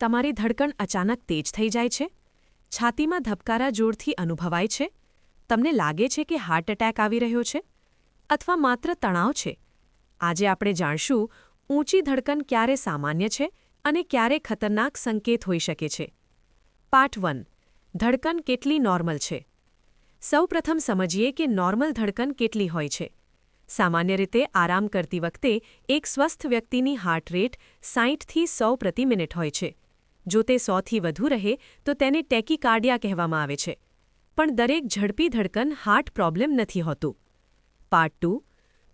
તમારી ધડકણ અચાનક તેજ થઈ જાય છે? છાતીમાં ધબકારા જોરથી અનુભવાય છે? તમને લાગે છે કે હાર્ટ એટેક આવી રહ્યો છે? અથવા માત્ર તણાવ છે? આજે આપણે જાણશું ઊંચી ધડકન ક્યારે સામાન્ય છે અને ક્યારે ખતરનાક સંકેત હોઈ શકે છે. પાર્ટ 1. ધડકન કેટલી નોર્મલ છે? સૌપ્રથમ સમજીએ કે નોર્મલ ધડકન કેટલી હોય છે. સામાન્ય રીતે આરામ કરતી વખતે એક સ્વસ્થ વ્યક્તિની હાર્ટ રેટ 60થી 100 પ્રતિ મિનિટ હોય છે. જો તે 100થી વધુ રહે તો તેને ટેકીકાર્ડિયા કહેવામાં આવે છે. પણ દરેક ઝડપી ધડકન હાર્ટ પ્રોબ્લેમ નથી હોતું. પાર્ટ 2.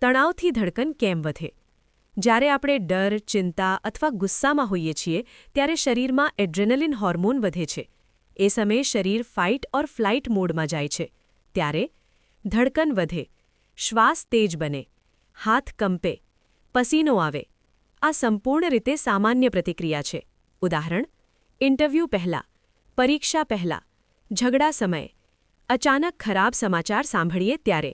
તણાવથી ધડકન કેમ વધે? જ્યારે આપણે ડર, ચિંતા અથવા ગુસ્સામાં હોઈએ છીએ ત્યારે શરીરમાં એડ્રેનલિન હોર્મોન વધે છે. એ સમયે શરીર ફાઇટ ઓર ફ્લાઇટ મોડમાં જાય છે. ત્યારે ધડકન વધે, શ્વાસ તેજ બને, હાથ કંપે, પસીનો આવે. આ સંપૂર્ણ રીતે સામાન્ય પ્રતિક્રિયા છે. ઉદાહરણ: ઇન્ટરવ્યૂ પહેલાં, પરીક્ષા પહેલાં, ઝઘડા સમયે, અચાનક ખરાબ સમાચાર સાંભળીએ ત્યારે.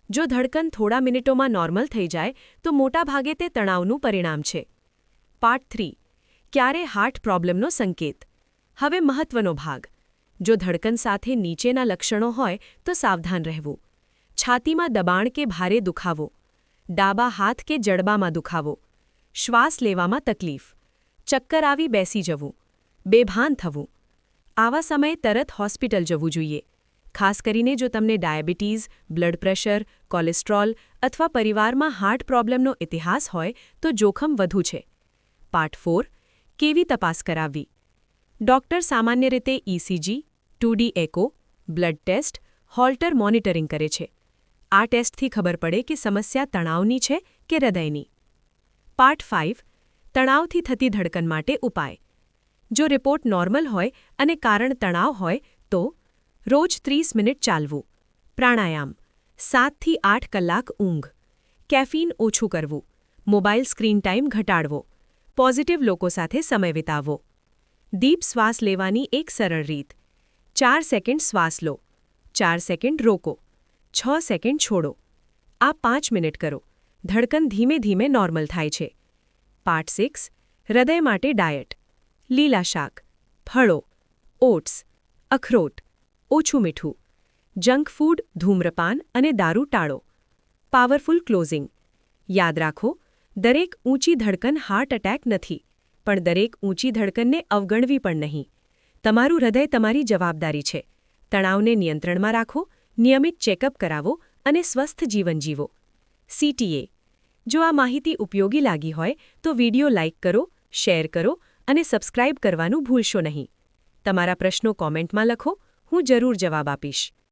જો ધડકન થોડા મિનિટોમાં નોર્મલ થઈ જાય તો મોટાભાગે તે તણાવનું પરિણામ છે. પાર્ટ 3. ક્યારે હાર્ટ પ્રોબ્લેમનો સંકેત? હવે મહત્વનો ભાગ. જો ધડકન સાથે નીચેના લક્ષણો હોય તો સાવધાન રહેવું. છાતીમાં દબાણ કે ભારે દુખાવો, ડાબા હાથ કે જડબામાં દુખાવો, શ્વાસ લેવામાં તકલીફ, ચક્કર આવી બેસી જવું, બેભાન થવું. આવા સમયે તરત હોસ્પિટલ જવું જોઈએ. ખાસ કરીને જો તમને ડાયાબિટીઝ, બ્લડ પ્રેશર, કોલેસ્ટ્રોલ અથવા પરિવારમાં હાર્ટ પ્રોબ્લેમનો ઇતિહાસ હોય તો જોખમ વધુ છે. પાર્ટ 4. કેવી તપાસ કરાવવી? ડોક્ટર સામાન્ય રીતે ઇસીજી, 2D એકો, બ્લડ ટેસ્ટ, હોલ્ટર મોનિટરિંગ કરે છે. આ ટેસ્ટથી ખબર પડે કે સમસ્યા તણાવની છે કે હૃદયની. પાર્ટ 5. તણાવથી થતી ધડકન માટે ઉપાય. જો રિપોર્ટ નોર્મલ હોય અને કારણ તણાવ હોય તો રોજ 30 મિનિટ ચાલવું, પ્રાણાયામ, 7થી 8 કલાક ઊંઘ, કેફીન ઓછું કરવું, મોબાઈલ સ્ક્રીન ટાઈમ ઘટાડવો, પોઝિટિવ લોકો સાથે સમય વિતાવવો. દીપ શ્વાસ લેવાની એક સરળ રીત: 4 સેકન્ડ શ્વાસ લો, 4 સેકન્ડ રોકો, 6 સેકન્ડ છોડો. આ 5 મિનિટ કરો. ધડકન ધીમે ધીમે નોર્મલ થાય છે. પાર્ટ 6. હૃદય માટે ડાયટ. લીલા શાક, ફળો, ઓટ્સ, અખરોટ, ઓછું મીઠું, જંક ફૂડ, ધૂમ્રપાન અને દારૂ ટાળો. Powerful closing. યાદ રાખો, દરેક ઊંચી ધડકન હાર્ટ એટેક નથી, પણ દરેક ઊંચી ધડકનને અવગણવી પણ નહીં. તમારું હૃદય તમારી જવાબદારી છે. તણાવને નિયંત્રણમાં રાખો, નિયમિત ચેકઅપ કરાવો અને સ્વસ્થ જીવન જીવો. CTA. જો આ માહિતી ઉપયોગી લાગી હોય તો વિડિયો લાઇક કરો, શેર કરો અને સબસ્ક્રાઇબ કરવાનું ભૂલશો નહીં. તમારા પ્રશ્નો કોમેન્ટમાં લખો, હું જરૂર જવાબ આપીશ.